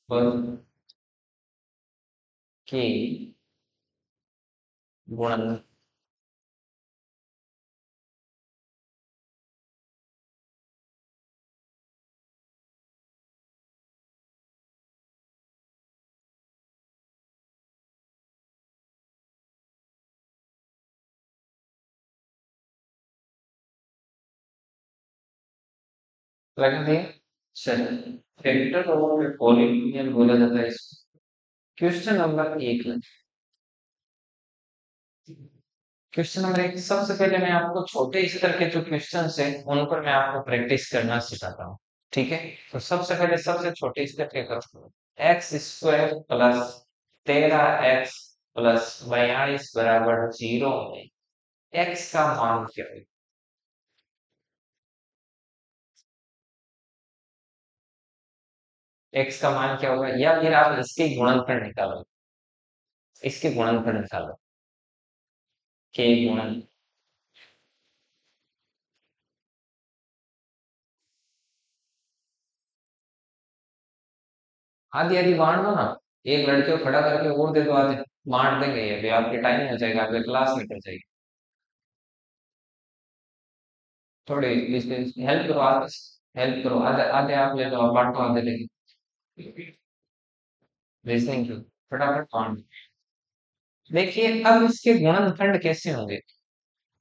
वर्ग के गुणन लगा दिया। चलिए, फैक्टर और पॉलिनोमियल बोला जाता है इसको। क्वेश्चन नंबर एक। क्वेश्चन नंबर एक, सबसे पहले मैं आपको छोटे स्तर के जो क्वेश्चन है उन पर मैं आपको प्रैक्टिस करना सिखाता हूँ। ठीक है, तो सबसे पहले सबसे छोटे स्तर के करो। X square plus 13x plus 42 बराबर 0 में एक्स का मान क्या है? एक्स का मान क्या होगा, या फिर आप इसके गुणनफल निकालो। इसके गुणनफल निकालो। के गुणन। आधी आधी बांट दो ना। एक लड़के को खड़ा करके और दे दो आधे। बांट देंगे, ये भी आपके टाइम हो जाएगा, आपके क्लास निकल जाएगी। थोड़ी हेल्प करो आधे। हेल्प करो, आधे आधे आप ले लो, आप बांटो आधे लेके। रीजनिंग की फटाफट बांट दो। देखिए, अब इसके गुणनखंड कैसे होंगे।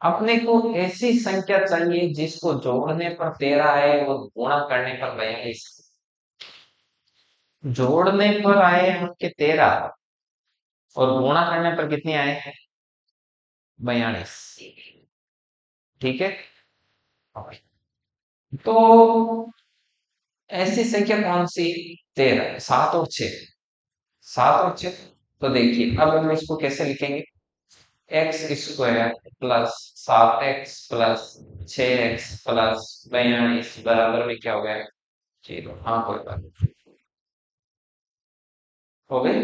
अपने को ऐसी संख्या चाहिए जिसको जोड़ने पर 13 आए और गुणा करने पर 42। जोड़ने पर आए आपके 13 और गुणा करने पर कितनी आए हैं? 42। ठीक है। तो ऐसी संख्या कौन सी? 13, 7 और 6। 7 और 6। तो देखिए, अब हम इसको कैसे लिखेंगे। X square plus 7x plus 6x plus 42 बराबर में क्या हो गया? 0। हाँ, कोई बात नहीं। हो गई।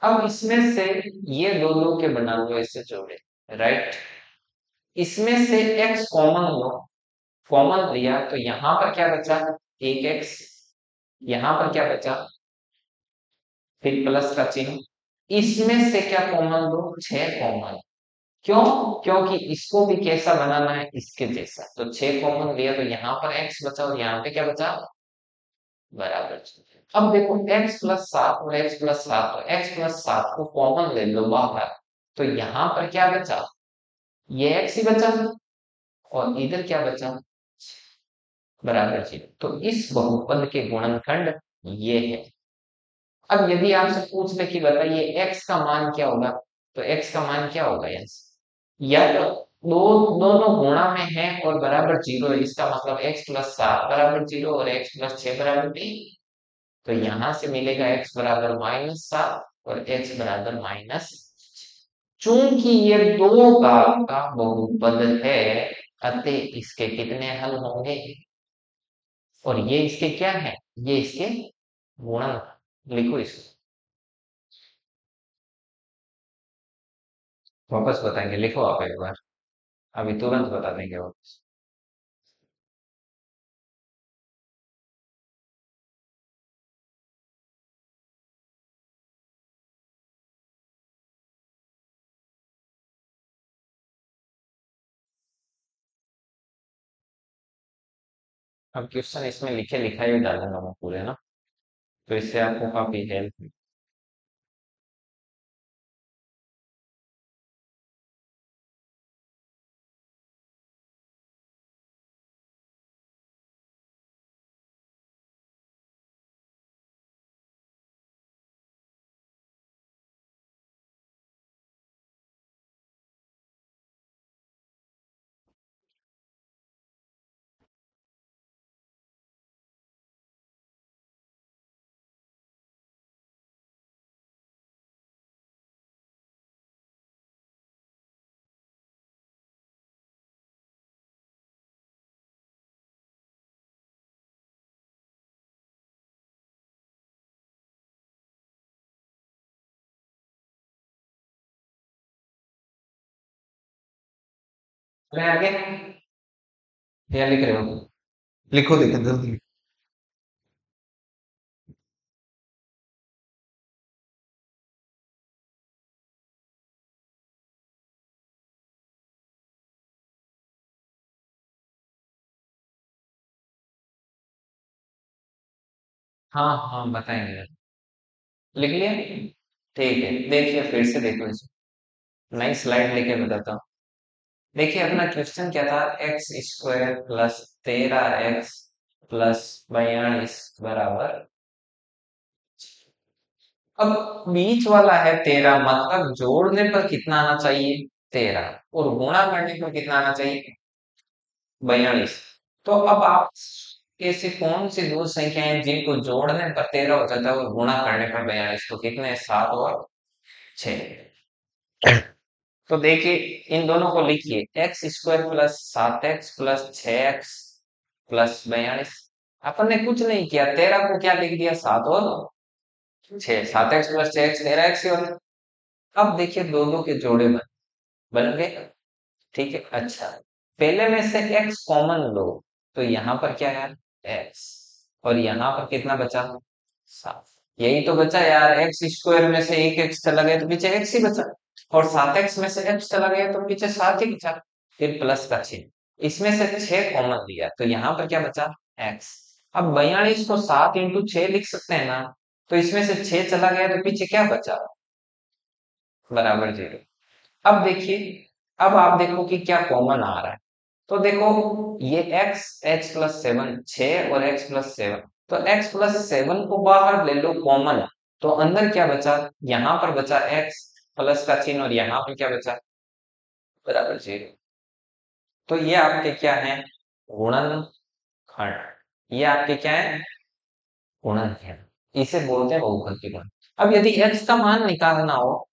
अब इसमें से ये दो दो के बना हुए ऐसे जोड़े। राइट। इसमें से x कॉमन लो। कॉमन लिया तो यहाँ पर क्या बचा? 1x। यहाँ पर क्या बचा? फिर प्लस का चिन्ह। इसमें से क्या कॉमन लो? 6 कॉमन। क्यों? क्योंकि इसको भी कैसा बनाना है? इसके जैसा। तो 6 कॉमन लिया तो यहाँ पर x बचा और यहाँ पे क्या बचा? बराबर। अब देखो, x प्लस 7 और x प्लस 7, तो x प्लस 7 को कॉमन ले लो बाहर। तो यहाँ पर क्या बचा? ये x ही बचा। और इधर क्या बचा? बराबर 0। तो इस बहुपद के गुणनखंड ये है। अब यदि आपसे पूछ ले कि बताइए x का मान क्या होगा, तो x का मान क्या होगा? या तो दो दोनों गुणा में है और बराबर 0 है, इसका मतलब x प्लस 7 बराबर 0 और x प्लस 6 बराबर 3। तो यहां से मिलेगा x बराबर -7 और x बराबर माइनस। चूंकि ये दो का बहुपद है, अतः इसके कितने हल होंगे? और ये इसके क्या है? ये इसके गुणन। लिखो इसको। वापस बताएंगे, लिखो आप एक बार। अभी तुरंत बता देंगे वापस। अब क्वेश्चन इसमें लिखे लिखा ही डालूंगा मैं पूरे ना। तो इससे आपको काफी हेल्प। मैं आगे या लिख रहे हो? लिखो, लेकिन जल्दी। हाँ हाँ बताएंगे। लिख लिया? ठीक है, देखिए फिर से देखो इसे। नई स्लाइड लेके बताता हूँ। देखिए अपना क्वेश्चन क्या था, x square plus 13x plus 42 बराबर। अब बीच वाला है 13, मतलब जोड़ने पर कितना आना चाहिए? 13, और गुणा करने पर कितना आना चाहिए? 42। तो अब आप ऐसी कौन सी दो संख्याएं हैं जिनको जोड़ने पर 13 हो जाता है और गुणा करने पर 42? तो कितने? 7 और 6। तो देखिए इन दोनों को लिखिए, x square plus 7x plus 6x plus 42। अपन ने कुछ नहीं किया, 13 को क्या लिख दिया? 7 और 6। 7x प्लस 6x 13x ही होता। अब देखिए दो दो के जोड़े बन गए। ठीक है, अच्छा पहले में से x कॉमन लो, तो यहाँ पर क्या है? x। और यहाँ पर कितना बचा? 7। यही तो बचा यार, एक्स स्क्वायर में से एक x चला गया तो पीछे x ही बचा, और 7x में से x चला गया तो पीछे 7 ही बचा। फिर प्लस का चिन्ह, इसमें से 6 कॉमन लिया तो यहाँ पर क्या बचा? x। अब 42 को 7 इंटू 6 लिख सकते हैं ना, तो इसमें से 6 चला गया तो पीछे क्या बचा? बराबर 0। अब देखिए, अब आप देखो कि क्या कॉमन आ रहा है। तो देखो ये x h प्लस 7, 6 और x प्लस 7, तो x प्लस 7 को बाहर ले लो कॉमन, तो अंदर क्या बचा? यहाँ पर बचा x प्लस का चिन्ह, और यहाँ पर क्या बचा? बराबर 0। तो ये आपके क्या है? गुणनखंड। ये आपके क्या है? गुणनखंड। इसे बोलते हैं बहुपद के गुण। अब यदि x का मान निकालना हो,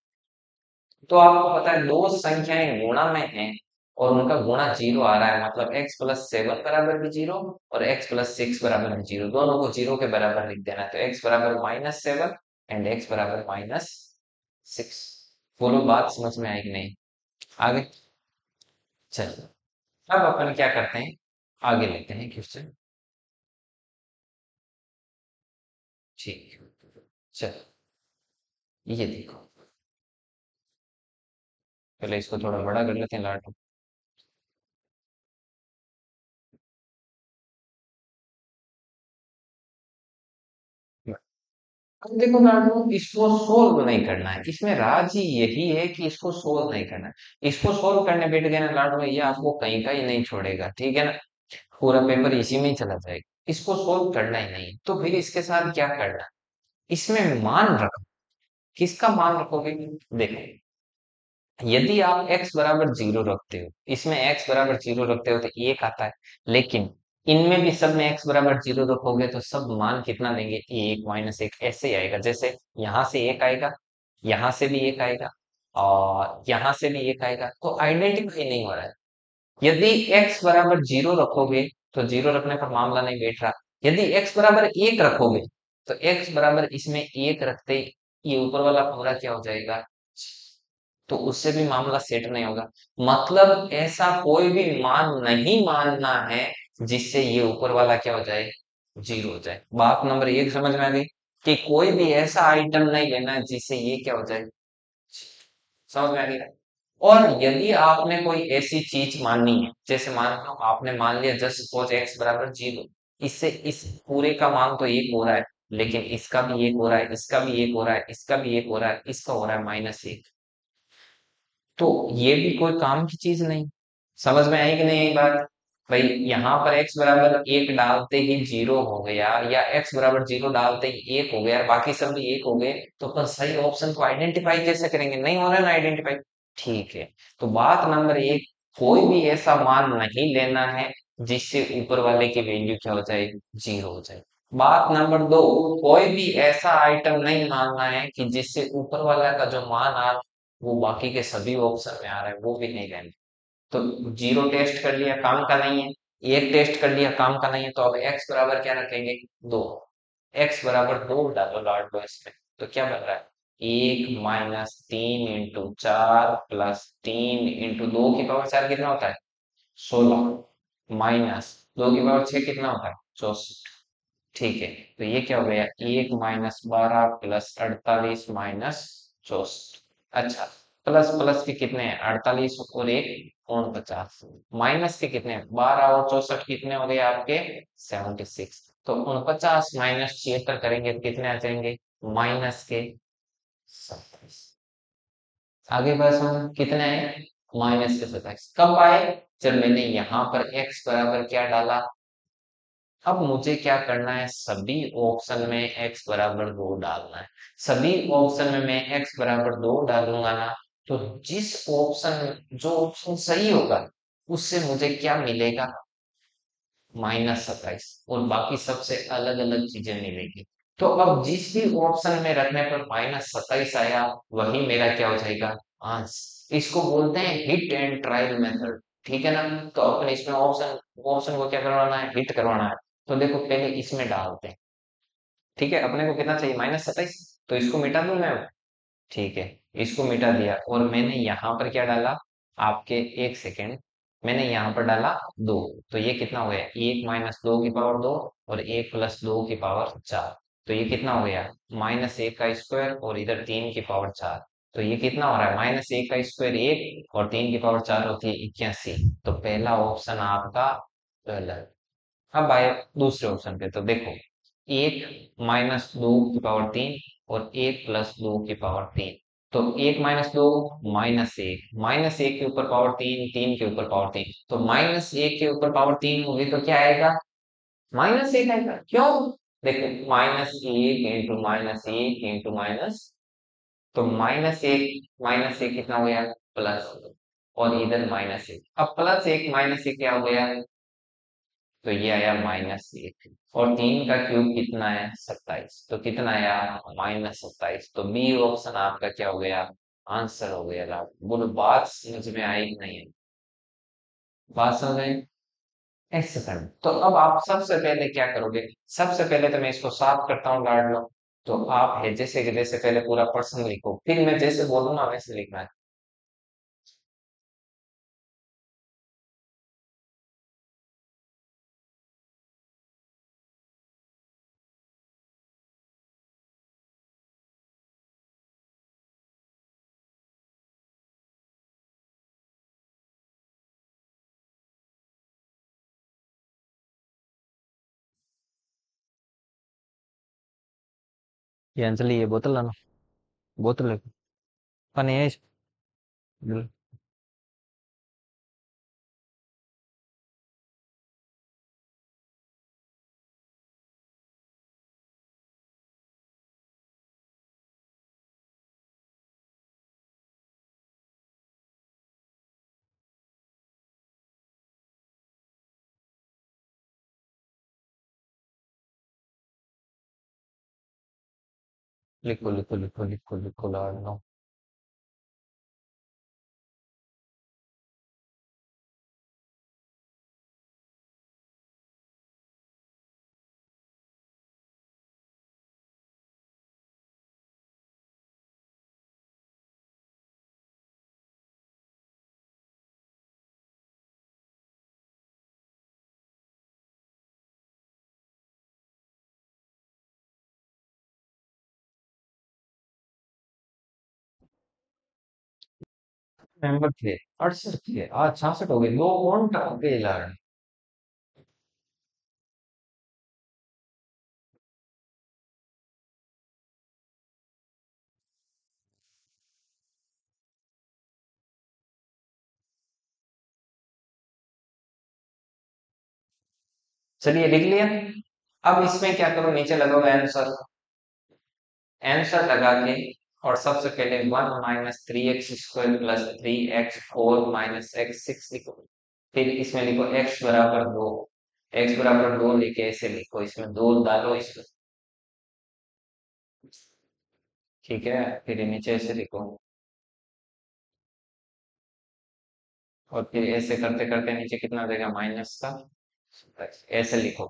तो आपको पता है दो संख्याएं गुणा में हैं और उनका गुणा 0 आ रहा है, मतलब x प्लस 7 बराबर भी 0 और x प्लस 6 बराबर भी 0, दोनों को 0 के बराबर लिख देना है। तो x बराबर -7 एंड x बराबर -6। बोलो बात समझ में आई कि नहीं? आगे चलो, अब अपन क्या करते हैं, आगे लेते हैं क्वेश्चन। ठीक, चलो ये देखो, पहले इसको थोड़ा बड़ा कर लेते हैं लाट। अब देखो लाडो, इसको सोल्व नहीं करना है, इसमें राज ही यही है कि इसको सोल्व नहीं करना है। इसको सोल्व करने बैठ गए ना लाडो, ये आपको कहीं का ही नहीं छोड़ेगा, ठीक है ना? पूरा पेपर इसी में ही चला जाएगा। इसको सोल्व करना ही नहीं, तो फिर इसके साथ क्या करना है? इसमें मान रखो। किसका मान रखोगे? देखो, यदि आप x बराबर 0 रखते हो, इसमें x बराबर 0 रखते हो तो 1 आता है, लेकिन इनमें भी सब में x बराबर 0 रखोगे तो सब मान कितना देंगे? 1 -1 ऐसे ही आएगा। जैसे यहाँ से 1 आएगा, यहाँ से भी 1 आएगा, और यहाँ से भी 1 आएगा, तो आइडेंटिफाई नहीं हो रहा है। यदि x बराबर 0 रखोगे तो 0 रखने पर मामला नहीं बैठ रहा। यदि x बराबर 1 रखोगे तो x बराबर इसमें 1 रखते ही ये ऊपर वाला पूरा क्या हो जाएगा? तो उससे भी मामला सेट नहीं होगा। मतलब ऐसा कोई भी मान नहीं मानना है जिससे ये ऊपर वाला क्या हो जाए? 0 हो जाए। बात नंबर 1 समझ में आ गई, कि कोई भी ऐसा आइटम नहीं लेना है जिससे ये क्या हो जाए? समझ में आ गई? और यदि आपने कोई ऐसी चीज माननी है, जैसे मान लो आपने मान लिया जस्ट सपोज x बराबर 0, इससे इस पूरे का मान तो 1 हो रहा है, लेकिन इसका भी 1 हो रहा है, इसका भी 1 हो रहा है, इसका भी 1 हो रहा है, इसका हो रहा है -1, तो ये भी कोई काम की चीज नहीं। समझ में आई कि नहीं ये बात? भाई यहाँ पर x बराबर 1 डालते ही 0 हो गया, या x बराबर 0 डालते ही 1 हो गया, बाकी सब भी 1 हो गए, तो अपन सही ऑप्शन को आइडेंटिफाई कैसे करेंगे? नहीं हो रहा है ना आइडेंटिफाई। ठीक है, तो बात नंबर 1, कोई भी ऐसा मान नहीं लेना है जिससे ऊपर वाले की वैल्यू क्या हो जाए? 0 हो जाए। बात नंबर 2, कोई भी ऐसा आइटम नहीं मानना है कि जिससे ऊपर वाला का जो मान आ वो बाकी के सभी ऑप्शन में आ रहा है, वो भी नहीं लेना। तो 0 टेस्ट कर लिया, काम का नहीं है। 1 टेस्ट कर लिया, काम का नहीं है, तो अब x बराबर क्या रखेंगे? 2। x बराबर 2 डालो लॉर्ड लो इसमें, तो क्या बन रहा है? 1 -3 × 4 प्लस 3 × 2 की पावर 4 कितना होता है? 16, माइनस 2 की पावर 6 कितना होता है? 64। ठीक है, तो ये क्या हो गया? 1 -12 प्लस 48 माइनस 64। अच्छा, प्लस प्लस के कितने हैं? 48 और 1 49, माइनस के कितने हैं? 12 और 64 कितने हो गए आपके? 76। तो 49 - 76 करेंगे तो कितने आ जाएंगे? माइनस के 27। आगे बस हम कितने आए? माइनस के 27 कब आए? जब मैंने यहाँ पर x बराबर क्या डाला? अब मुझे क्या करना है? सभी ऑप्शन में x बराबर 2 डालना है। सभी ऑप्शन में मैं x बराबर 2 डालूंगा ना, तो जिस ऑप्शन जो ऑप्शन सही होगा उससे मुझे क्या मिलेगा? -27। और बाकी सबसे अलग अलग चीजें मिलेगी। तो अब जिस भी ऑप्शन में रखने पर -27 आया, वही मेरा क्या हो जाएगा? आंसर। इसको बोलते हैं हिट एंड ट्रायल मेथड। ठीक है ना? तो अपन इसमें ऑप्शन ऑप्शन को क्या करवाना है? हिट करवाना है। तो देखो पहले इसमें डालते हैं। ठीक है, अपने को कितना चाहिए? -27। तो इसको मिटा दूं मैं? ठीक है, इसको मिटा दिया और मैंने यहाँ पर क्या डाला? आपके एक सेकेंड, मैंने यहाँ पर डाला 2। तो ये कितना हो गया? 1 - 2 की पावर 2 और 1 + 2 की पावर 4। तो ये कितना हो गया? -1 का स्क्वायर और इधर 3 की पावर 4। तो ये कितना हो रहा है? -1 का स्क्वायर 1 और 3 की पावर 4 होती है 81। तो पहला ऑप्शन आपका गलत। अब आए दूसरे ऑप्शन पे, तो देखो 1 - 2 की पावर 3 और 1 + 2 की पावर 3। तो 1 - 2 -1, -1 के ऊपर पावर 3, 3 के ऊपर पावर 3। तो -1 के ऊपर पावर 3 होगी तो क्या आएगा? -1 आएगा। क्यों? देखो -1 × -1 × तो -1 कितना हो गया? प्लस। और इधर -1। अब +1 -1 क्या हो गया? तो ये आया -1। और 3 का क्यूब कितना है? 27। तो कितना आया? -27। तो बी ऑप्शन आपका क्या हो गया? आंसर हो गया। लाभ बोलो, बात समझ में आई कि नहीं? बात समझ में? एक सेकंड, तो अब आप सबसे पहले क्या करोगे? सबसे पहले तो मैं इसको साफ करता हूँ, गाड़ लो। तो आप है जैसे कि जैसे पहले पूरा प्रश्न लिखो, फिर मैं जैसे बोलूंगा वैसे लिखना है। ये अंजलि, ये बोतल लाना। बोतल लेको। पानी है लिखो लिखो लिखो लिखो लिखो, लाड़ लो। मेंबर थे 68 थे, आज 66 हो गए। 2 घंटा हो गए लाड़। चलिए लिख लिया। अब इसमें क्या करो? नीचे लगाओ आंसर। आंसर लगा के और सबसे पहले 1 - 3x² + 3x4 - x6 लिखो। फिर इसमें लिखो x बराबर 2। x बराबर 2 लिखे ऐसे लिखो, इसमें 2 डालो इसमें। ठीक है, फिर नीचे ऐसे लिखो और फिर ऐसे करते करते नीचे कितना देगा? माइनस का। ऐसे लिखो।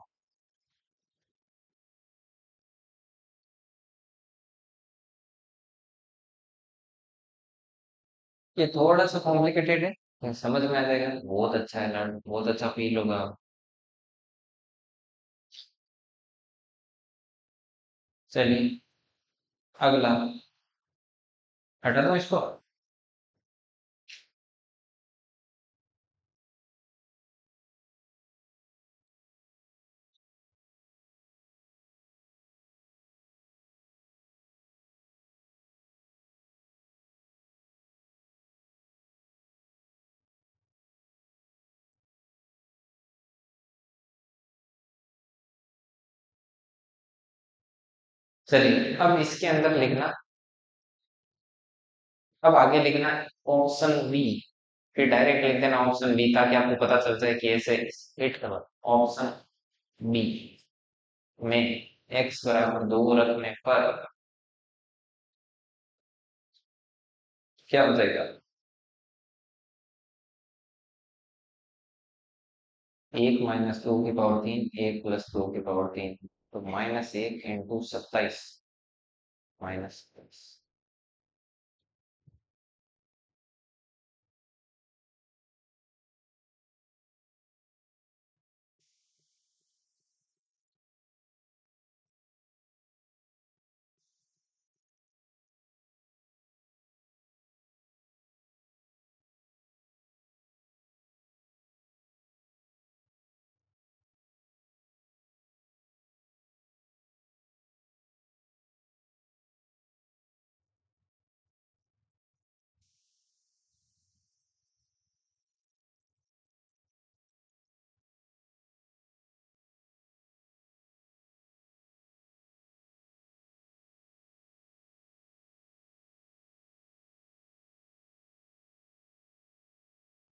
ये थोड़ा सा कॉम्प्लिकेटेड है, समझ में आ जाएगा। बहुत अच्छा है लर्न, बहुत अच्छा फील होगा। चलिए अगला, हटा दो इसको। चलिए अब इसके अंदर लिखना, अब आगे लिखना ऑप्शन बी, फिर डायरेक्ट लिख देना ऑप्शन बी ताकि आपको पता चल जाए कि ऐसे हिट करो। ऑप्शन बी में x बराबर 2 रखने पर क्या हो जाएगा? 1 - 2 की पावर 3, 1 + 2 की पावर 3, तो -1 × 27 -10।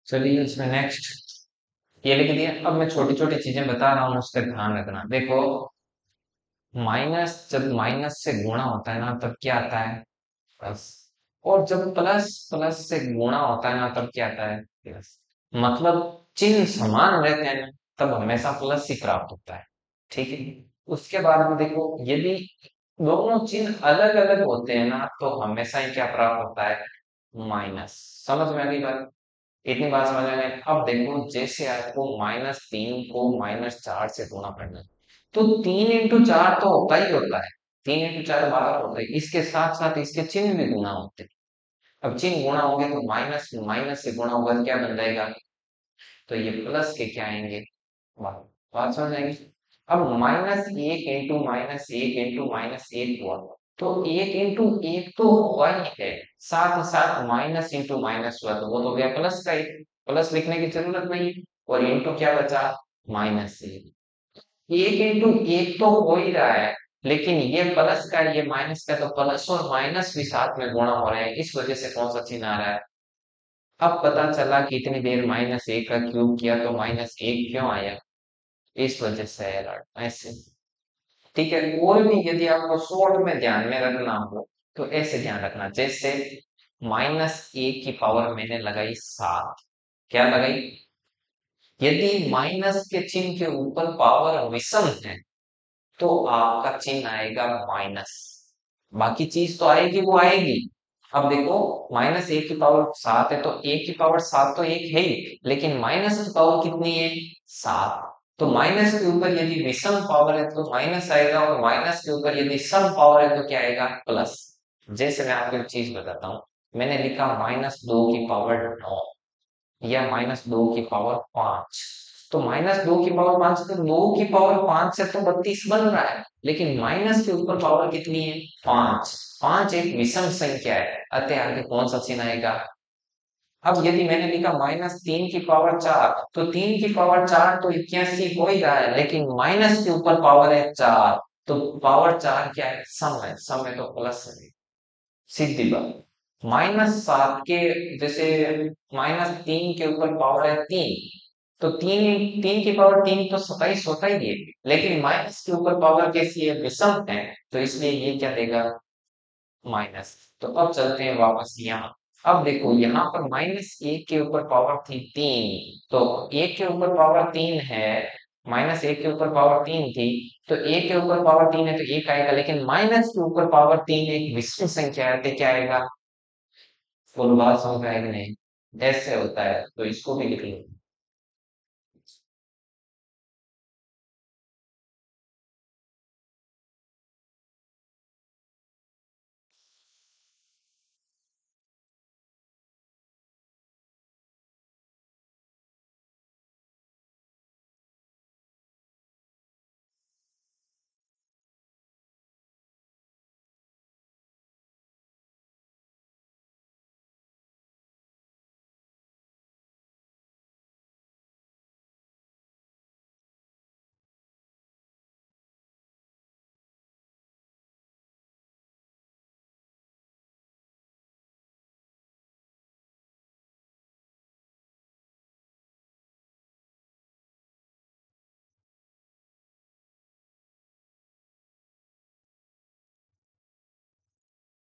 चलिए इसमें नेक्स्ट ये लिख दिया। अब मैं छोटी छोटी चीजें बता रहा हूँ, उसका ध्यान रखना। देखो माइनस, जब माइनस से गुणा होता है ना तब क्या आता है? प्लस। और जब प्लस प्लस से गुणा होता है ना तब क्या आता है? प्लस। मतलब चिन्ह समान रहते हैं ना, तब हमेशा प्लस ही प्राप्त होता है। ठीक है। उसके बाद में देखो यदि दोनों चिन्ह अलग अलग होते हैं ना तो हमेशा ही क्या प्राप्त होता है? माइनस। समझ में आ गई बात? इतनी बात समझ में आई। अब देखो जैसे आपको -3 को -4 से गुणा करना है, तो 3 × 4 तो होता ही होता है। 3 × 4 = 12 होता है, इसके साथ साथ इसके चिन्ह भी गुणा होते हैं। अब चिन्ह गुणा होंगे तो माइनस माइनस से गुणा होगा तो क्या बन जाएगा? तो ये प्लस के क्या आएंगे? वाह, बात समझ आएगी। अब -1 × -1 हुआ, तो 1 × 1 तो हुआ ही है, साथ ही साथ -× हुआ, तो वो तो गया प्लस का ही। प्लस लिखने की जरूरत नहीं। और इंटू क्या बचा? -1। 1 × 1 तो हो ही रहा है, लेकिन ये प्लस का ये माइनस का, तो प्लस और माइनस भी साथ में गुणा हो रहे हैं, इस वजह से कौन सा चिन्ह आ रहा है? अब पता चला कि इतनी देर -1 का क्यूब किया तो -1 क्यों आया? इस वजह से एरर ऐसे। ठीक है। और भी यदि आपको शॉर्ट में ध्यान में रखना हो तो ऐसे ध्यान रखना, जैसे -1 की पावर मैंने लगाई 7। क्या लगाई? यदि माइनस के चिन्ह के ऊपर पावर विषम है तो आपका चिन्ह आएगा माइनस। बाकी चीज तो आएगी वो आएगी। अब देखो -1 की पावर 7 है तो 1 की पावर 7 तो एक है ही, लेकिन माइनस की पावर कितनी है? 7। तो माइनस के ऊपर यदि विषम पावर है तो माइनस आएगा, और माइनस के ऊपर यदि सम पावर है तो क्या आएगा? प्लस। जैसे मैं आपको एक चीज बताता हूँ, मैंने लिखा -2 की पावर 9 या -2 की पावर 5, तो -2 की पावर 5 तो 2 की पावर 5 से तो 32 बन रहा है, लेकिन माइनस के ऊपर पावर कितनी है? 5। 5 एक विषम संख्या है, अतः आगे कौन सा चिन्ह आएगा? अब यदि मैंने लिखा -3 की पावर 4, तो 3 की पावर 4 तो 81 हो ही रहा है, लेकिन माइनस के ऊपर पावर है 4, तो पावर 4 क्या है? सम है, सम है तो प्लस है। सीधी बात। -7 के, जैसे -3 के ऊपर पावर है 3, तो 3 की पावर 3 तो 27 होता ही है, लेकिन माइनस के ऊपर पावर कैसी है? विषम है, तो इसलिए ये क्या देगा? माइनस। तो अब चलते हैं वापस यहाँ। अब देखो यहाँ पर -1 के ऊपर पावर थी 3, तो 1 के ऊपर पावर 3 है, -1 के ऊपर पावर 3 थी, तो 1 के ऊपर पावर 3 है तो 1 आएगा, लेकिन माइनस के ऊपर पावर 3 एक विषम संख्या है तो क्या आएगा? फुल बात समझ में आएगी नहीं? ऐसे होता है, तो इसको भी लिख लो।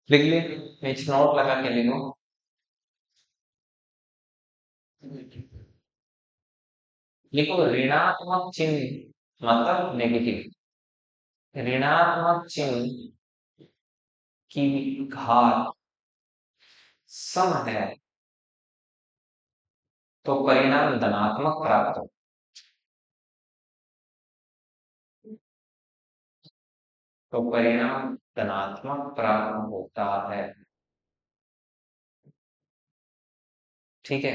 लिख लिए, नीचे नोट लगा के लिखो। लिखो ऋणात्मक चिन्ह मतलब नेगेटिव, ऋणात्मक चिन्ह की घात सम है तो परिणाम धनात्मक प्राप्त हो। तो परिणाम धनात्मक प्राप्त होता है। ठीक है,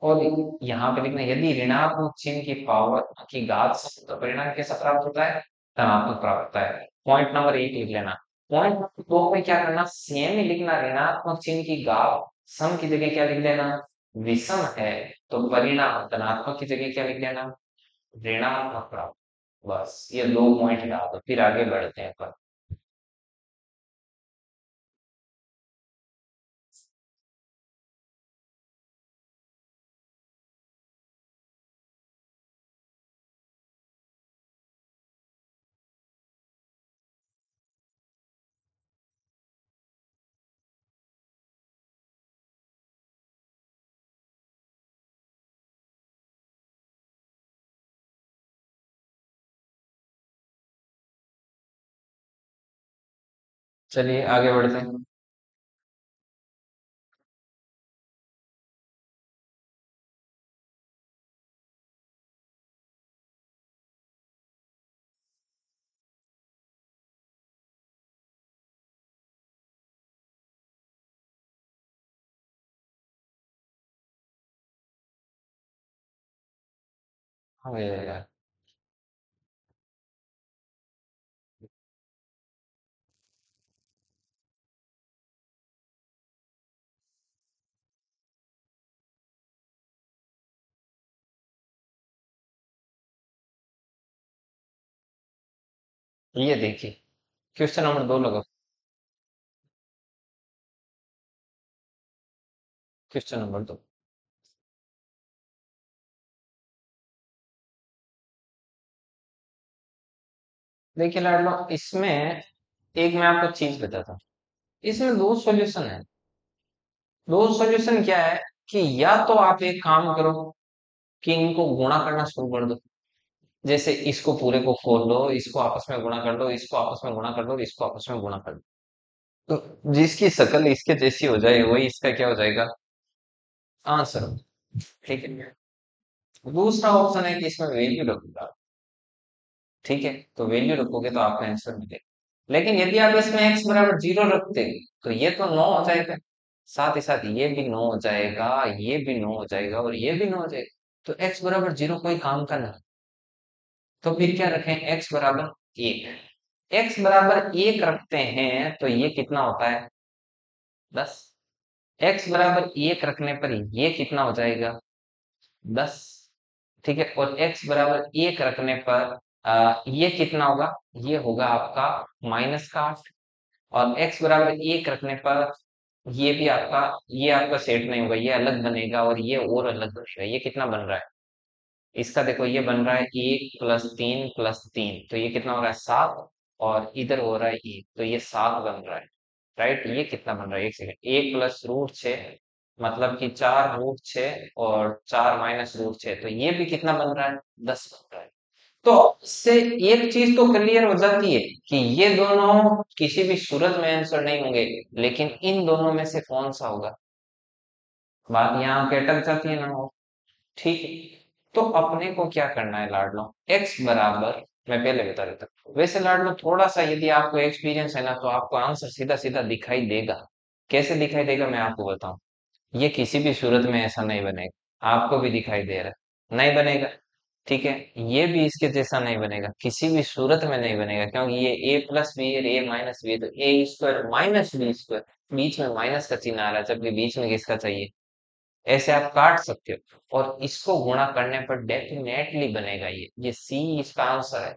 और यहाँ पे लिखना यदि ऋणात्मक चिन्ह की पावर की घात सम, तो परिणाम कैसा प्राप्त होता है, धनात्मक प्राप्त होता है। पॉइंट नंबर 1 लिख लेना। पॉइंट नंबर 2 में क्या करना, सेम ही लिखना, ऋणात्मक चिन्ह की घात सम की जगह क्या लिख देना, विषम है तो परिणाम धनात्मक की जगह क्या लिख देना, ऋणात्मक प्राप्त। बस ये 2 पॉइंट डाल दो, फिर आगे बढ़ते हैं पर। चलिए आगे बढ़ते हैं। हाँ यार, ये देखिए क्वेश्चन नंबर 2 लगाओ। क्वेश्चन नंबर 2, देखिए लाडलो, इसमें एक मैं आपको चीज बताता हूँ। इसमें दो सॉल्यूशन है। दो सॉल्यूशन क्या है कि या तो आप एक काम करो कि इनको गुणा करना शुरू कर दो। जैसे इसको पूरे को खोल दो, इसको आपस में गुणा कर दो, इसको आपस में गुणा कर दो, इसको आपस में गुणा कर दो, तो जिसकी शकल इसके जैसी हो जाए वही इसका क्या हो जाएगा, आंसर। ठीक है, दूसरा ऑप्शन है कि इसमें वैल्यू रखूंगा। ठीक है, तो वैल्यू रखोगे तो आपका आंसर मिलेगा। लेकिन यदि आप इसमें x बराबर 0 रखते तो ये तो 9 हो जाएगा, साथ ही साथ ये भी 9 हो जाएगा, ये भी 9 हो जाएगा और ये भी 9 हो जाएगा। तो x बराबर 0 कोई काम का नहीं। तो फिर क्या रखें, x बराबर 1। x बराबर 1 रखते हैं तो ये कितना होता है, 10। x बराबर 1 रखने पर ये कितना हो जाएगा, 10। ठीक है, और x बराबर 1 रखने पर ये कितना होगा, ये होगा आपका -8। और x बराबर 1 रखने पर ये भी आपका, ये आपका सेट नहीं होगा, ये अलग बनेगा और ये और अलग बनेगा। ये कितना बन रहा है, इसका देखो ये बन रहा है 1 + 3 + 3, तो ये कितना हो रहा है, 7। और इधर हो रहा है 1, तो ये 7 बन रहा है। राइट, ये कितना बन रहा है, एक सेकंड, 1 + √6 मतलब कि 4 √6 और 4 - √6, तो ये भी कितना बन रहा है, 10 बन रहा है। तो इससे एक चीज तो क्लियर हो जाती है कि ये दोनों किसी भी सूरत में आंसर नहीं होंगे, लेकिन इन दोनों में से कौन सा होगा, बात यहाँ पे अटक जाती है ना हो। ठीक है, तो अपने को क्या करना है लाडलो, x बराबर, मैं पहले बता देता हूँ। वैसे लाडलो थोड़ा सा यदि आपको एक्सपीरियंस है ना तो आपको आंसर सीधा सीधा दिखाई देगा। कैसे दिखाई देगा मैं आपको बताऊं, ये किसी भी सूरत में ऐसा नहीं बनेगा, आपको भी दिखाई दे रहा है नहीं बनेगा। ठीक है, ये भी इसके जैसा नहीं बनेगा, किसी भी सूरत में नहीं बनेगा, क्योंकि ये a+b है, a - b है, तो a² - b², बीच में माइनस का चिन्ह आ रहा है, जबकि बीच में किसका चाहिए, ऐसे आप काट सकते हो और इसको गुणा करने पर डेफिनेटली बनेगा ये सी इसका आंसर है।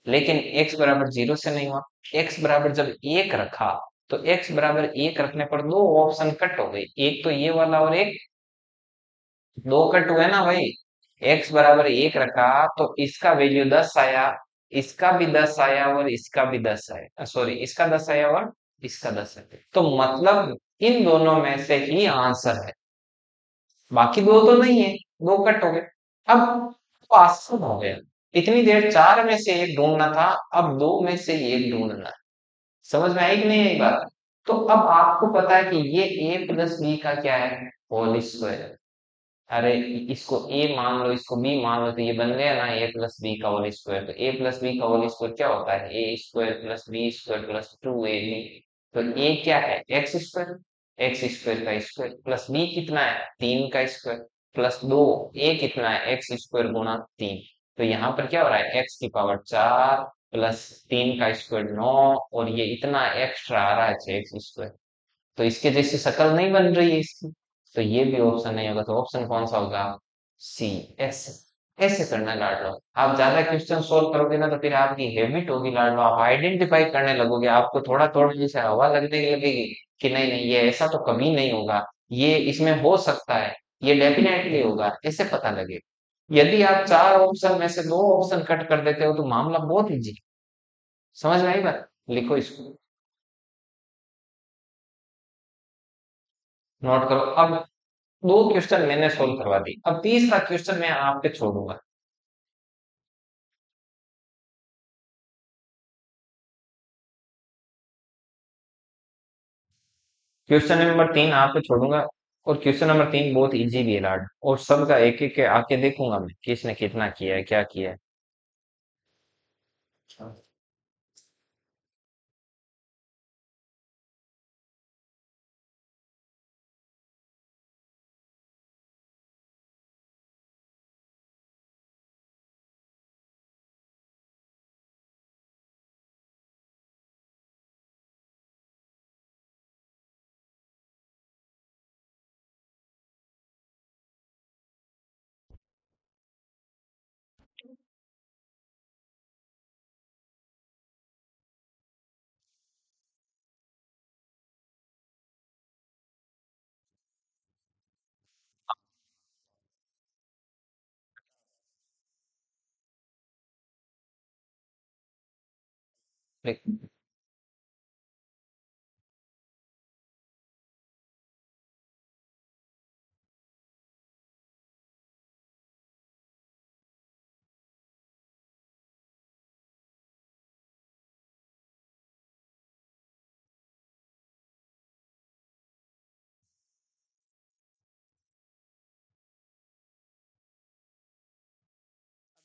लेकिन x बराबर 0 से नहीं हुआ, x बराबर जब 1 रखा तो x बराबर 1 रखने पर दो ऑप्शन कट हो गई, एक तो ये वाला और एक, दो कट हुए ना भाई। x बराबर 1 रखा तो इसका वैल्यू 10 आया, इसका भी 10 आया और इसका भी 10 आया, सॉरी इसका 10 आया और इसका 10 है। तो मतलब इन दोनों में से ही आंसर है, बाकी दो तो नहीं है, दो कट हो गए। अब तो आसान हो गया, इतनी देर चार में से एक ढूंढना था, अब दो में से एक ढूंढना है। समझ में आई कि नहीं आई बात? तो अब आपको पता है कि ये a प्लस बी का क्या है, होल स्क्वायर। अरे इसको a मान लो, इसको b मान लो, तो ये बन गया ना a प्लस बी का होल स्क्वायर। तो a प्लस बी का होल स्क्वायर क्या होता है, a square plus B square plus 2ab। तो a क्या है, एक्स स्क्वायर, एक्स स्क्वायर का स्क्वायर प्लस b कितना है, 3 का स्क्वायर प्लस 2, a कितना है, एक्स स्क्वायर गुणा 3। तो यहाँ पर क्या हो रहा है, x की पावर 4 प्लस 3 का स्क्वायर 9, और ये इतना एक्स्ट्रा आ रहा है 6x स्क्वायर। तो इसके जैसी शक्ल नहीं बन रही है इसकी, तो ये भी ऑप्शन नहीं होगा। तो ऑप्शन कौन सा होगा, सी, ऐसे ऐसे करना लाडलो। आप ज्यादा क्वेश्चन सोल्व करोगे ना, तो फिर आपकी हैबिट होगी लाडलो, आप आइडेंटिफाई करने लगोगे, आपको थोड़ा थोड़ा जैसे हवा लगने लगेगी कि नहीं नहीं ये ऐसा तो कभी नहीं होगा, ये इसमें हो सकता है, ये डेफिनेटली होगा, ऐसे पता लगे। यदि आप चार ऑप्शन में से दो ऑप्शन कट कर देते हो तो मामला बहुत इजी। समझ में आई बात? लिखो इसको, नोट करो। अब दो क्वेश्चन मैंने सोल्व करवा दी, अब तीसरा क्वेश्चन मैं आप पे छोड़ूंगा। क्वेश्चन नंबर 3 आप पे छोड़ूंगा, और क्वेश्चन नंबर 3 बहुत इजी भी है लाड, और सबका एक एक के आके देखूंगा मैं किसने कितना किया है, क्या किया है।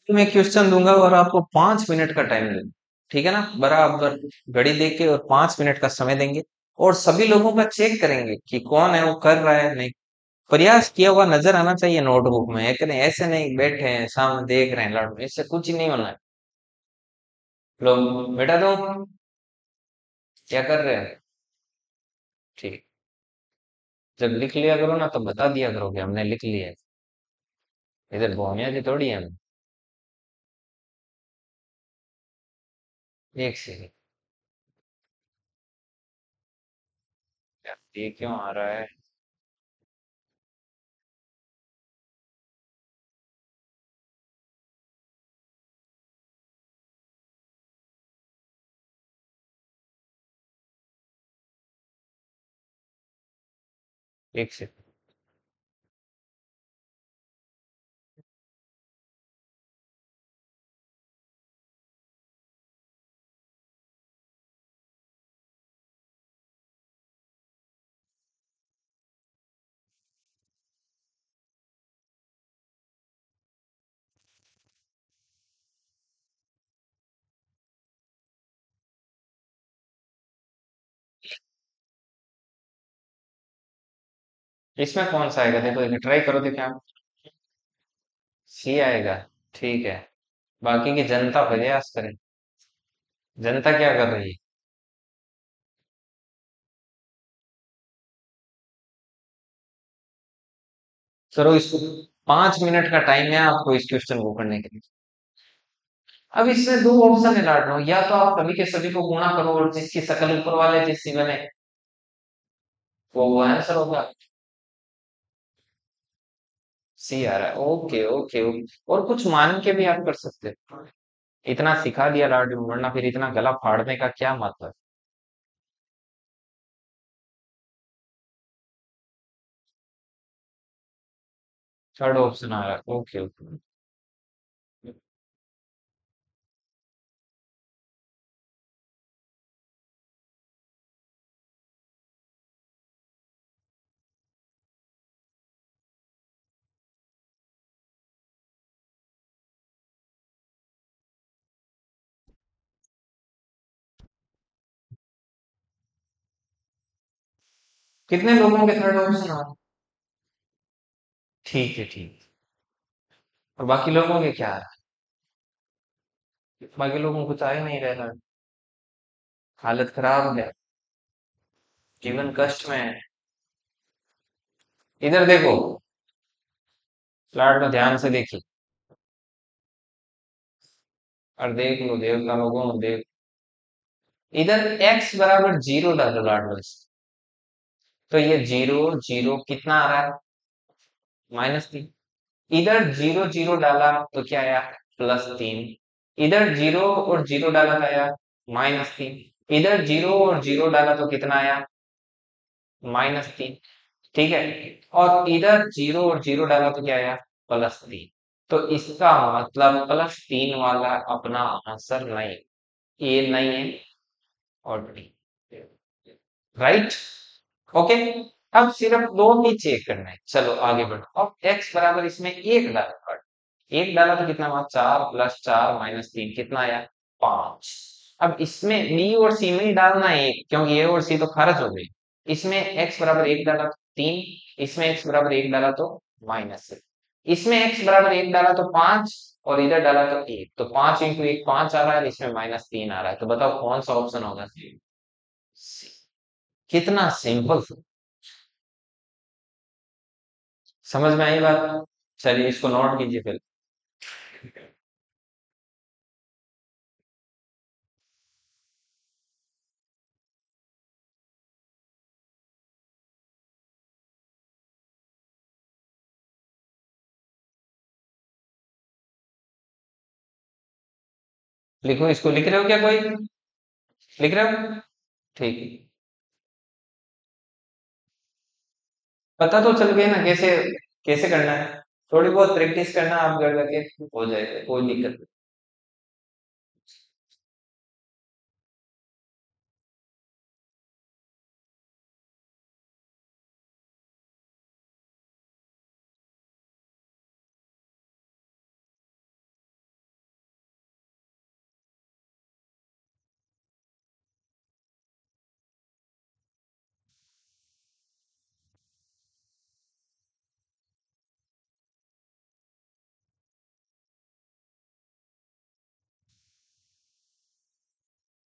मैं क्वेश्चन दूंगा और आपको 5 मिनट का टाइम दूंगा, ठीक है ना, बराबर घड़ी देख के, और 5 मिनट का समय देंगे, और सभी लोगों का चेक करेंगे कि कौन है वो कर रहा है नहीं। प्रयास किया हुआ नजर आना चाहिए नोटबुक में, एक नहीं ऐसे नहीं बैठे हैं सामने देख रहे हैं लड़, इससे कुछ ही नहीं होना है। लोग बेटा दो, क्या कर रहे हैं, ठीक, जब लिख लिया करो ना तो बता दिया करो कि हमने लिख लिया है, इधर भौमिया जी थोड़ी है हम। एक सेकंड, ये क्यों आ रहा है, एक सेकंड। इसमें कौन सा आएगा, देखो एक ट्राई करो, देखो आप, सी आएगा, ठीक है। बाकी की जनता प्रयास करे, जनता क्या कर रही है। चलो इसको, 5 मिनट का टाइम है आपको इस क्वेश्चन को करने के लिए। अब इसमें दो ऑप्शन है लाड लो, या तो आप सभी के सभी को गुणा करो और जिसकी शकल ऊपर वाले जैसी बने वो आंसर होगा। सी आ रहा है, ओके ओके ओके, और कुछ मान के भी आप कर सकते हो। इतना सिखा दिया लाड, वरना फिर इतना गला फाड़ने का क्या मतलब। थर्ड ऑप्शन आ रहा है, ओके ओके। कितने लोगों के थर्ड ऑप्शन आ रहा है? ठीक है ठीक। और बाकी लोगों के क्या है? बाकी लोगों को कुछ आ ही नहीं रहा है। हालत खराब है, जीवन कष्ट में है। इधर देखो, फ्लैट में ध्यान से देखिए, और देख लो देवता लोगों देख। इधर x बराबर जीरो डालो लाड बस। तो ये जीरो जीरो कितना आ रहा है? -3। इधर जीरो जीरो डाला तो क्या आया? +3। इधर जीरो और जीरो डाला तो आया -3। इधर जीरो और जीरो डाला तो कितना आया? -3। ठीक है। और इधर जीरो और जीरो डाला तो क्या आया? +3। तो इसका मतलब +3 वाला अपना आंसर नहीं, ए नहीं है और डी, राइट। ओके। अब सिर्फ दो ही चेक करना है, चलो आगे बढ़ो। अब x बराबर इसमें एक डाला, एक डाला तो कितना हुआ? 4 + 4 -3 कितना आया? 5। अब इसमें b और c में ही डालना है एक, क्योंकि a और c तो खारिज हो गई। इसमें x बराबर एक डाला तो 3, इसमें x बराबर एक डाला तो -6, इसमें x बराबर एक डाला तो 5, और इधर डाला तो 1, तो 5 × 1 5 आ रहा है, इसमें -3 आ रहा है। तो बताओ कौन सा ऑप्शन होगा? C। कितना सिंपल, समझ में आई बात? चलिए इसको नोट कीजिए फिर। लिखो, इसको लिख रहे हो क्या कोई? लिख रहे हो? ठीक है। पता तो चल गया ना कैसे, कैसे करना है। थोड़ी बहुत प्रैक्टिस करना, आप कर करके हो जाएगा, कोई दिक्कत नहीं।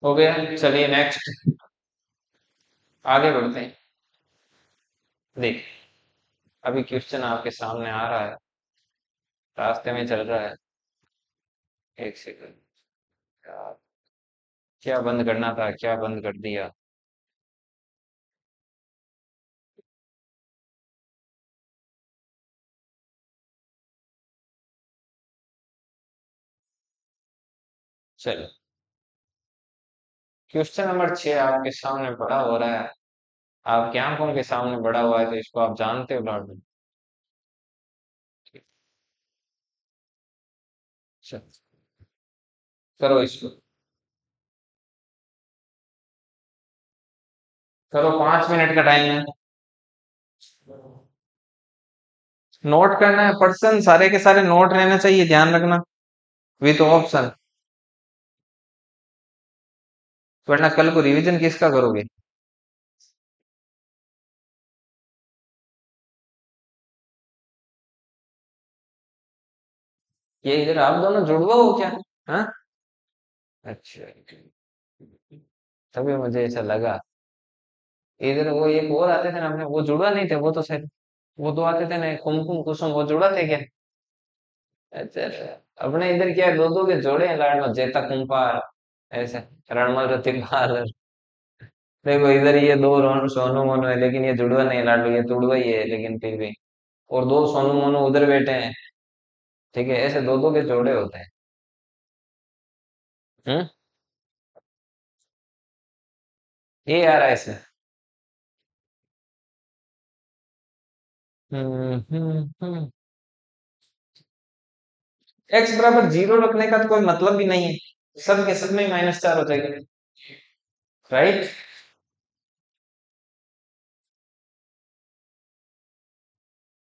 हो गया, चलिए नेक्स्ट आगे बढ़ते हैं। देख, अभी क्वेश्चन आपके सामने आ रहा है, रास्ते में चल रहा है। एक सेकंड, क्या क्या बंद करना था, क्या बंद कर दिया। चलो, क्वेश्चन नंबर 6 आपके सामने बड़ा हो रहा है, आपकी आंखों के सामने बड़ा हुआ है, तो इसको आप जानते हो लॉर्ड। चलो, करो इसको, करो, 5 मिनट का टाइम है। नोट करना है, पर्सन सारे के सारे नोट रहने चाहिए, ध्यान रखना, विथ ऑप्शन, वरना कल को रिवीजन किसका करोगे? ये इधर आप दोनों जुड़वा हो क्या? हाँ, अच्छा, तभी मुझे ऐसा लगा। इधर वो एक और आते थे ना अपने, वो जुड़वा नहीं थे, वो तो शायद वो दो आते थे ना, कुमकुम कुसुम, वो जुड़ा थे क्या? अच्छा अच्छा। अपने इधर क्या है, दो दो के जोड़े हैं लाड में, जेता कुंपार, ऐसे रणमल रतिपाल। देखो इधर ये दो सोनू मोनू है, लेकिन ये जुड़वा नहीं है लाडू, ये तुड़वा ही है, लेकिन फिर भी। और दो सोनू मोनू उधर बैठे हैं, ठीक है, ऐसे दो दो के जोड़े होते हैं। हम्म, ये आ रहा है इसमें। हम्म हम्म हम्म एक्स बराबर 0 रखने का तो कोई मतलब भी नहीं है, सब के सब में -4 हो जाएगा, राइट।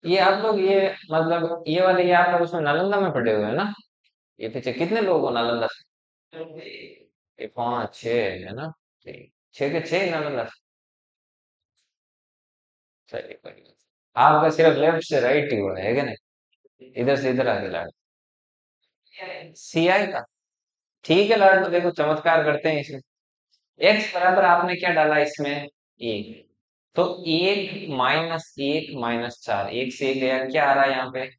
ये आप लोग ये मतलब ये वाले ये आप लोग उसमें नालंदा में पढ़े हुए हैं ना? ये पीछे कितने लोग हो नालंदा से? ये 5 6 है ना? ठीक। 6 के 6 नालंदा से। चलिए कोई नहीं। आपका सिर्फ लेफ्ट से राइट ही हुआ है क्या नहीं? इधर से इधर आगे लाड। सीआई का। ठीक है लाड, तो देखो चमत्कार करते हैं इसमें। एक्स बराबर आपने क्या डाला इसमें? एक। तो 1 - 1 - 4, एक से एक गया, क्या आ रहा है यहाँ पे?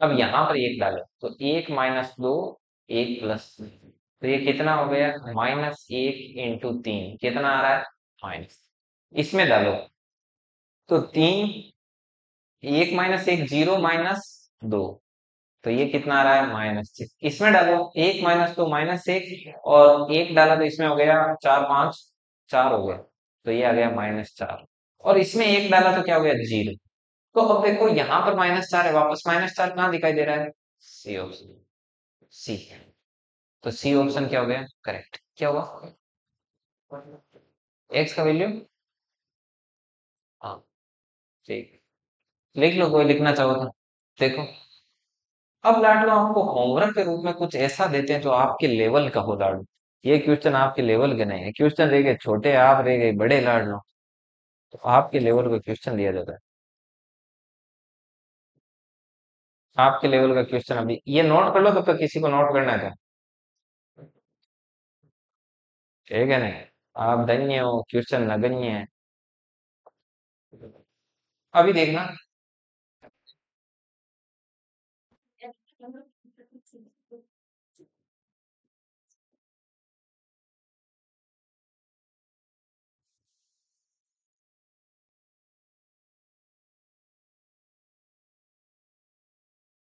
अब यहाँ पर एक डालो तो 1 - 2, 1 + 3, तो ये कितना हो गया? -1 × 3, कितना आ रहा है? माइनस। इसमें डालो तो 3, 1 - 1 0 - 2, तो ये कितना आ रहा है? -6। इसमें डालो 1 - 2 -1, और एक डाला तो इसमें हो गया 4 5, 4 हो गया, तो ये आ गया -4। और इसमें एक डाला तो क्या हो गया? 0। तो अब देखो यहाँ पर -4 है, वापस -4 कहाँ दिखाई दे रहा है? C option. सी। तो सी ऑप्शन क्या हो गया? करेक्ट। क्या हुआ? एक्स का वैल्यू। हाँ, ठीक। लिख लो, कोई लिखना चाहो तो। देखो, अब लाडलो आपको होमवर्क के रूप में कुछ ऐसा देते हैं जो आपके लेवल का हो लाडलो। ये क्वेश्चन आपके लेवल के नहीं है, क्वेश्चन रह गए छोटे, आप रह गए बड़े लाडलो। तो आपके लेवल का क्वेश्चन दिया जाता है। आपके लेवल का क्वेश्चन अभी ये नोट कर लो, तब तक किसी को नोट करना है तो। ठीक है नहीं? आप धन्य हो, क्वेश्चन नगण्य है। अभी देखना।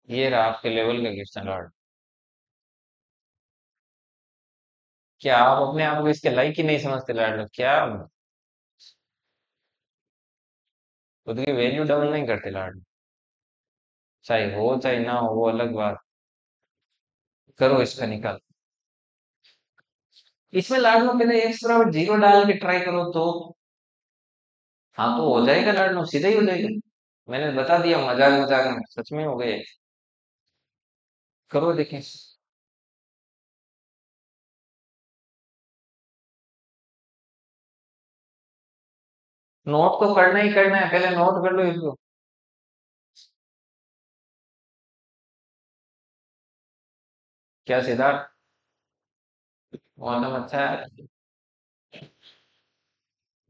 ये रहा आपके लेवल का क्वेश्चन लॉर्ड। क्या आप अपने आप को इसके लायक ही नहीं समझते लॉर्ड? क्या खुद की वैल्यू डाउन नहीं करते लॉर्ड? चाहे हो चाहे ना हो, वो अलग बात। करो इसका निकाल। इसमें लाड लो पहले एक्स बराबर 0 डाल के ट्राई करो तो। हाँ, तो हो जाएगा लाड लो, सीधा ही हो जाएगा। मैंने बता दिया, मजाक मजाक में, सच में हो गए। करो देखें। नोट तो करना ही करना है, पहले नोट कर लो इसको। क्या सिद्धार्थ? मौसम अच्छा है।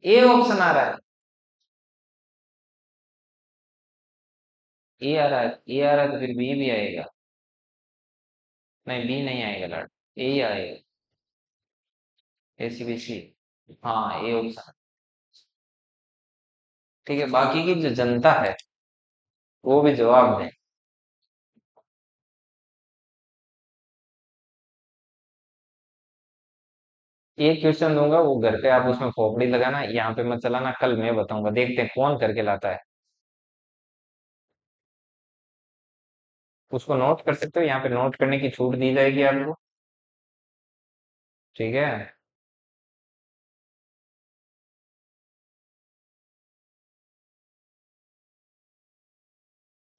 ए ऑप्शन आ रहा है। ए आ रहा है, ए आ रहा है, तो फिर बी भी आएगा। नहीं, बी नहीं आएगा लाड, ए ही आएगा। ए सी बी सी। हाँ, ए ऑप्शन। ठीक है, बाकी की जो जनता है वो भी जवाब दें। एक क्वेश्चन दूंगा, वो घर पे आप उसमें खोपड़ी लगाना, यहाँ पे मत चलाना, कल मैं बताऊंगा, देखते हैं कौन करके लाता है। उसको नोट कर सकते हो, यहाँ पे नोट करने की छूट दी जाएगी आपको। ठीक है।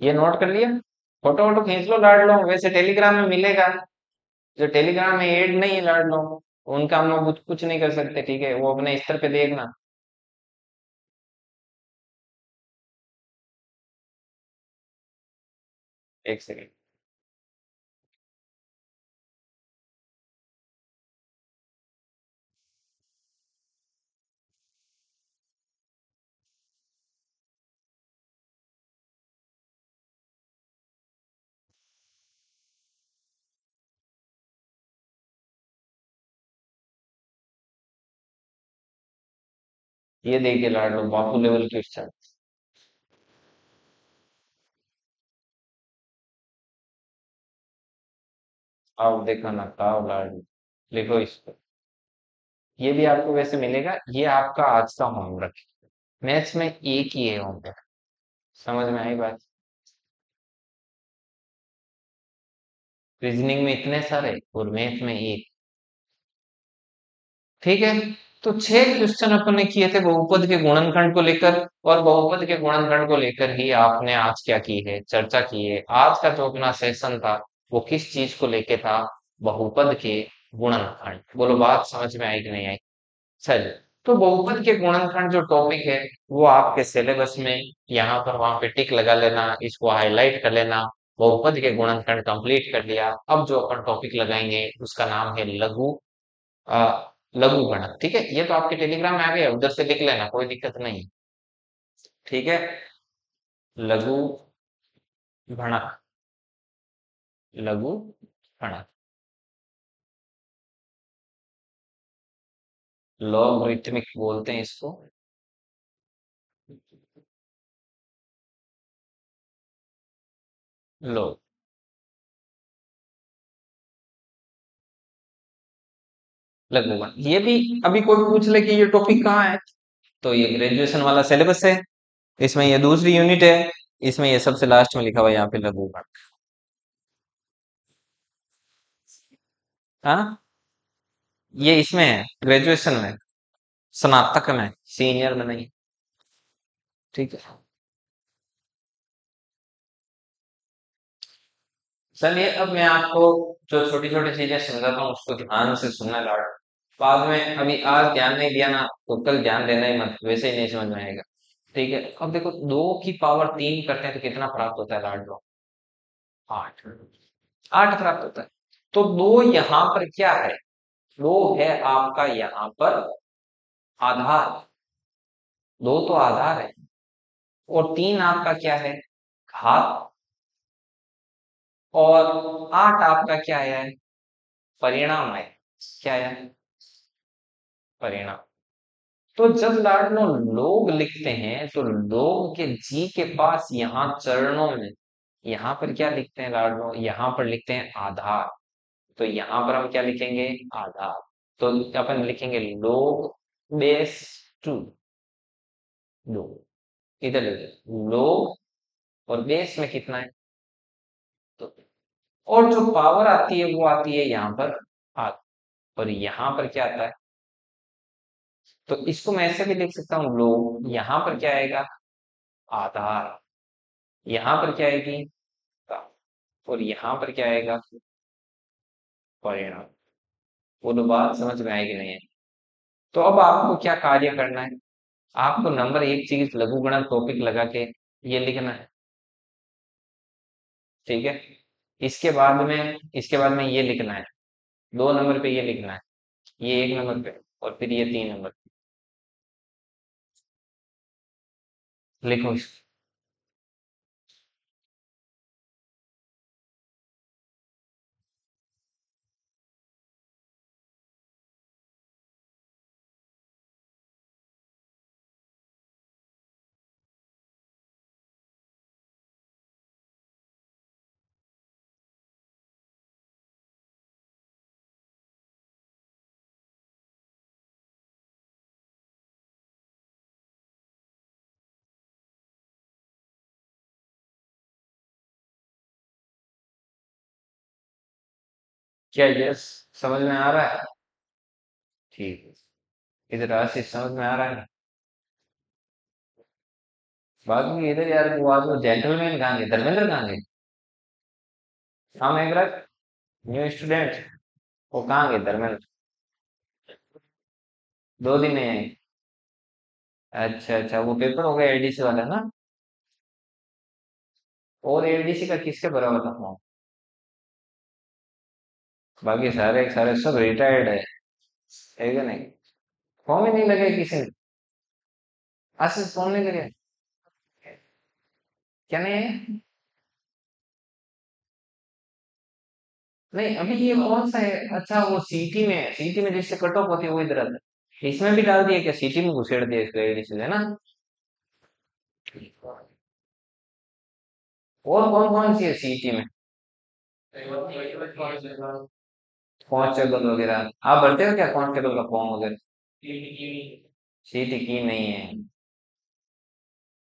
ये नोट कर लिया। फोटो वोटो खींच लो लाड लो, वैसे टेलीग्राम में मिलेगा। जो टेलीग्राम में ऐड नहीं है लाड लो, उनका हम लोग कुछ कुछ नहीं कर सकते, ठीक है, वो अपने स्तर पे देखना। एक सेकेंड। ये देखिए लाड लो, बापू लेवल क्वेश्चन। आओ देखो ना, आओ लाड लो, लिखो इसको। ये भी आपको वैसे मिलेगा, ये आपका आज का होमवर्क है। मैथ्स में एक ही है होमवर्क। समझ में आई बात? रीजनिंग में इतने सारे और मैथ में एक। ठीक है, तो 6 क्वेश्चन अपन ने किए थे बहुपद के गुणनखंड को लेकर, और बहुपद के गुणनखंड को लेकर ही आपने आज क्या की है, चर्चा की है। आज का जो अपना सेशन था वो किस चीज को लेके था, बहुपद के गुणनखंड। बोलो बात समझ में आई कि नहीं आई? चलिए, तो बहुपद के गुणनखंड जो टॉपिक है वो आपके सिलेबस में यहाँ पर वहां पे टिक लगा लेना, इसको हाईलाइट कर लेना। बहुपद के गुणनखंड कंप्लीट कर लिया। अब जो अपन टॉपिक लगाएंगे उसका नाम है लघु अ, लघु गणक। ठीक है, ये तो आपके टेलीग्राम में आ गया, उधर से लिख लेना, कोई दिक्कत नहीं। ठीक है, लघु गणक, लघु गणक, लॉगरिथमिक बोलते हैं इसको। लो, लघु गणक, ये भी अभी कोई पूछ ले कि ये टॉपिक कहाँ है, तो ये ग्रेजुएशन वाला सिलेबस है, इसमें ये दूसरी यूनिट है, इसमें ये सबसे लास्ट में लिखा हुआ है यहाँ पे लघु गणक। हाँ, ये इसमें है ग्रेजुएशन में, स्नातक में, सीनियर में नहीं। ठीक है, चलिए अब मैं आपको जो छोटी छोटी चीजें समझाता हूँ उसको ध्यान से सुनना लाड। बाद में अभी आज ध्यान नहीं दिया ना तो कल ध्यान देना ही मत, वैसे ही नहीं समझ में आएगा। ठीक है, अब देखो 2 की पावर 3 करते हैं तो कितना प्राप्त होता है लाड लो? 8। 8 प्राप्त होता है। तो दो यहाँ पर क्या है? दो है आपका यहाँ पर आधार, दो तो आधार है, और 3 आपका क्या है? घात। और 8 आपका क्या है? परिणाम है। क्या है? परिणाम। तो जब लाडलो लोग लिखते हैं तो लोग के जी के पास यहाँ चरणों में, यहाँ पर क्या लिखते हैं लाडलो? यहाँ पर लिखते हैं आधार। तो यहाँ पर हम क्या लिखेंगे? आधार। तो अपन लिखेंगे लोग बेस 2। लोग इधर लिखे लोग, और बेस में कितना है? तो और जो पावर आती है वो आती है यहाँ पर आठ, और यहाँ पर क्या आता है? तो इसको मैं ऐसे भी लिख सकता हूँ, लोग यहाँ पर क्या आएगा? आधार। यहाँ पर क्या आएगी? का। और यहाँ पर क्या आएगा? परिणाम। वो तो बात समझ में आएगी नहीं है? तो अब आपको क्या कार्य करना है? आपको नंबर एक चीज लघुगणक टॉपिक लगा के ये लिखना है। ठीक है, इसके बाद में ये लिखना है, 2 नंबर पे ये लिखना है, ये 1 नंबर पे, और फिर ये 3 नंबर पे लिखो इसको। क्या यस समझ में आ रहा है? ठीक है, इधर राशि समझ में आ रहा है? बाकी इधर यार वो आज वो जेंटलमैन कहाँ गए, धर्मेंद्र कहाँ गए? हाँ मेघराज, न्यू स्टूडेंट, वो कहाँ गए धर्मेंद्र? 2 दिन नहीं आए? अच्छा अच्छा, वो पेपर हो गया एडीसी वाला ना? और एडीसी का किसके बराबर था फॉर्म? बाकी सारे सारे सब रिटायर्ड है क्या नहीं? फॉर्म ही नहीं लगे किसी ने? आशीष फॉर्म नहीं लगे? क्या नहीं है? नहीं अभी ये कौन सा है? अच्छा वो सीटी में, सीटी में जिससे कट ऑफ होती है वो इधर आता है। इसमें भी डाल दिया क्या? सीटी में घुसेड़ दिया इसको एडीसी है ना? और कौन कौन सी है सीटी में? कांस्टेबल वगैरह आप भरते हो क्या, कांस्टेबल का फॉर्म वगैरह? सीटी की नहीं है?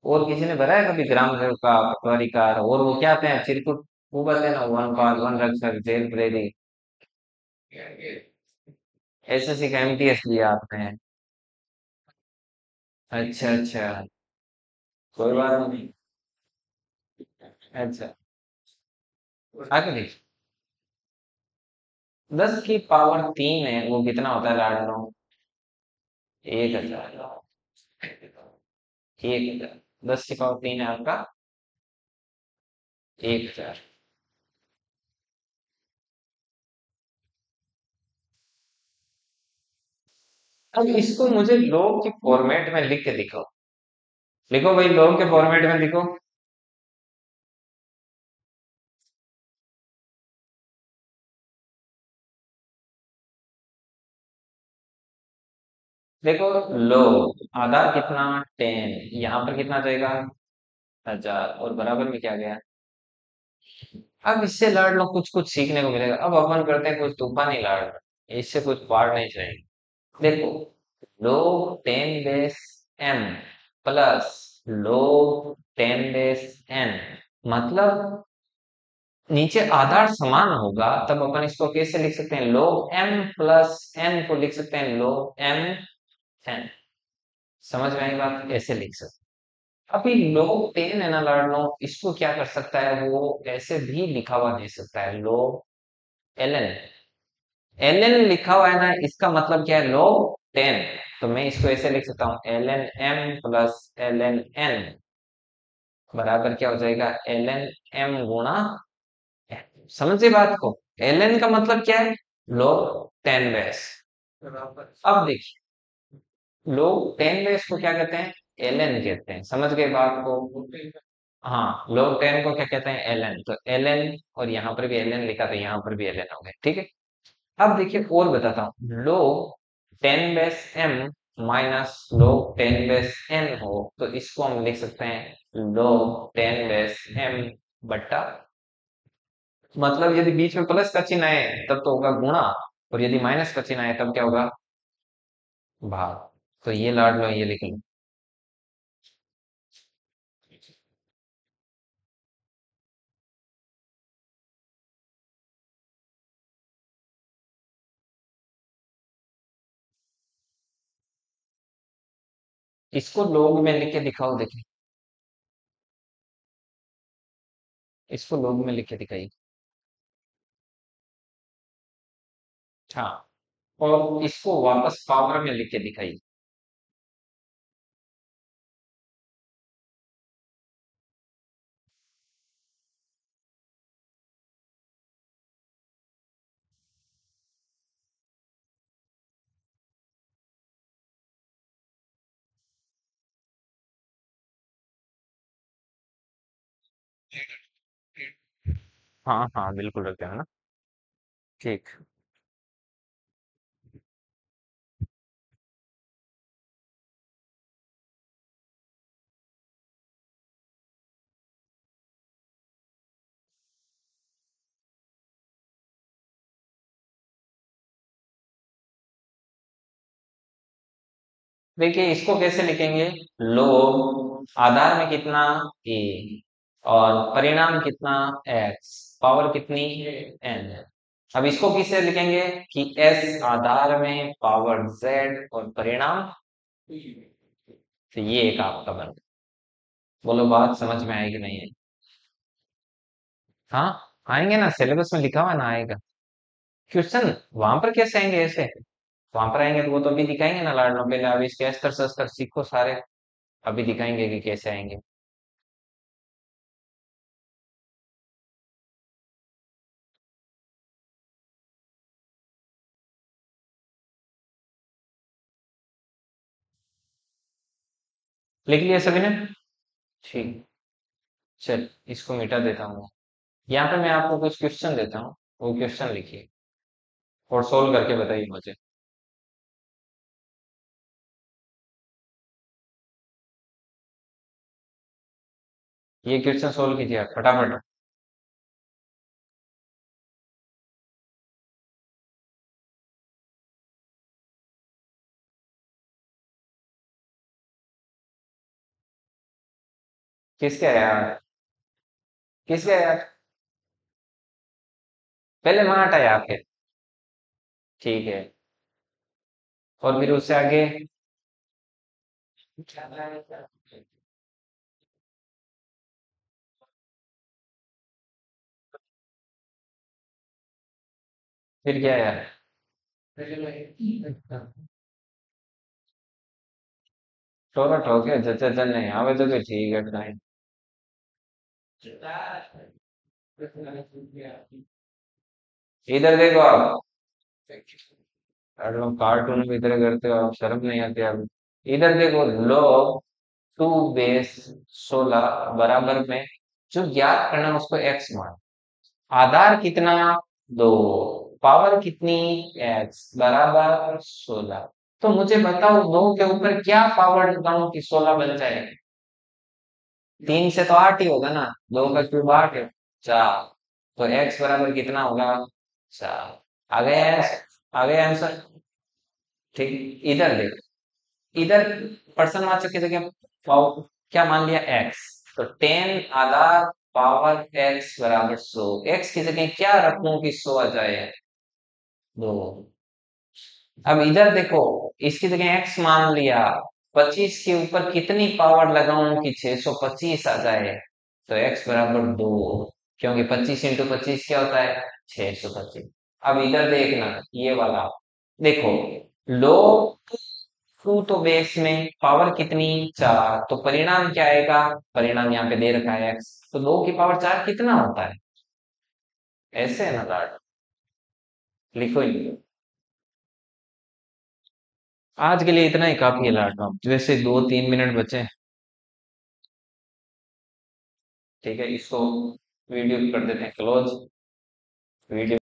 और किसी ने भरा है कभी ग्राम सेवक का, पटवारी का, और वो क्या आते हैं चिरकुट? वो बताए ना, वन पाल वन रक्षक जेल प्रेरी, एसएससी का एमटीएस दिया आपने। अच्छा अच्छा, कोई बात नहीं। अच्छा, आगे देखिए, 10 की पावर 3 है, वो कितना होता है लाडलो? 1000। 1000, 10 की पावर 3 है आपका 1000। अब इसको मुझे लॉग के फॉर्मेट में लिख के दिखाओ। लिखो भाई, लॉग के फॉर्मेट में लिखो। देखो, लॉग आधा कितना, 10, यहाँ पर कितना जाएगा, 1000, और बराबर में क्या गया। अब इससे लाड लो, कुछ कुछ सीखने को मिलेगा। अब अपन करते हैं कुछ तूफानी लाड, इससे कुछ पार नहीं चलेगा। देखो, log 10 base m plus log 10 base n, मतलब नीचे आधार समान होगा, तब अपन इसको कैसे लिख सकते हैं, log m प्लस n को लिख सकते हैं log m n। समझ में आई बात, ऐसे लिख सकते हैं। अभी log 10 है ना लाडलो, इसको क्या कर सकता है, वो ऐसे भी लिखा हुआ दे सकता है, log ln। ln लिखा हुआ है ना, इसका मतलब क्या है, log 10। तो मैं इसको ऐसे लिख सकता हूँ, ln m plus ln n बराबर क्या हो जाएगा, ln m गुणा n। समझिए बात को, ln का मतलब क्या है, log 10 बेस। अब देखिए, लोग 10 बेस को क्या कहते हैं, ln कहते हैं। समझ गए बात को। हाँ, लोग 10 को क्या कहते हैं, ln। तो ln, और यहाँ पर भी ln लिखा, तो यहाँ पर भी ln हो गया, ठीक है। अब देखिए और बताता हूँ, लोग 10 बेस m माइनस लोग 10 बेस n हो, तो इसको हम लिख सकते हैं लोग 10 बेस m बट्टा, मतलब यदि बीच में प्लस का चिन्ह आए तब तो होगा गुणा, और यदि माइनस का चिन्ह आए तब क्या होगा, भाग। तो ये लाड लो, ये लिख लो। इसको लोग में लिख के दिखाओ, देखिए, इसको लोग में लिख के दिखाइए। हाँ, और इसको वापस पावर में लिख के दिखाइए। हाँ हाँ, बिल्कुल रखते हैं ना। ठीक। देखिए, इसको कैसे लिखेंगे, लोग आधार में कितना, ए, और परिणाम कितना, एक्स, पावर कितनी, एन। अब इसको किससे लिखेंगे, कि एस आधार में, पावर जेड, और परिणाम। तो ये एक आपका बन, बोलो बात समझ में आएगी नहीं है। हाँ, आएंगे ना, सिलेबस में लिखा हुआ ना, आएगा क्वेश्चन। वहां पर कैसे आएंगे ऐसे, वहां पर आएंगे तो वो तो अभी दिखाएंगे ना लाडलो, पहले अब इसके अस्तर शस्त्र सीखो सारे, अभी दिखाएंगे कि कैसे आएंगे। लिख लिया सभी ने, ठीक। चल, इसको मिटा देता हूँ। यहाँ पे मैं आपको कुछ क्वेश्चन देता हूँ, वो क्वेश्चन लिखिए और सोल्व करके बताइए मुझे। ये क्वेश्चन सोल्व कीजिए आप फटाफट। किसके है यार, किसके है यार। पहले वहां हटाया आपके। ठीक है। और फिर उससे आगे। फिर क्या यार? छोरा ठोके जच्चा चल नहीं आवे तो फिर ठीक है नहीं। इधर देखो आप। कार्टून भी इधर करते हो आप, शर्म नहीं आती आप? इधर देखो, log 2 बेस 16 बराबर में जो ज्ञात करना है उसको x मान। आधार कितना? 2। पावर कितनी? x बराबर 16। तो मुझे बताओ 2 के ऊपर क्या पावर लगाऊं कि 16 बन जाए? 3 से तो 8 ही होगा ना। 2 का क्यूब 8 है। 4। तो x बराबर कितना होगा? 4। आ गया आ गया आंसर। ठीक, इधर देख। इधर पर्सन वाचक की जगह क्या मान लिया? x। तो 10 आधार पावर x बराबर 100। x की जगह क्या रखूं कि 100 आ जाए? 2। अब इधर देखो, इसकी जगह x मान लिया। 25 के ऊपर कितनी पावर लगाऊं कि 625 आ जाए? तो x बराबर 2। क्योंकि 25 × 25 क्या होता है? 625। अब इधर देखना, ये वाला देखो। लो टू तो बेस में पावर कितनी? 4। तो परिणाम क्या आएगा? परिणाम यहाँ पे दे रखा है x। तो 2 की पावर 4 कितना होता है? ऐसे है ना लाड? लिखो ही। आज के लिए इतना ही काफी है लाड। वैसे 2-3 मिनट बचे हैं। ठीक है, इसको वीडियो कर देते हैं क्लोज। वीडियो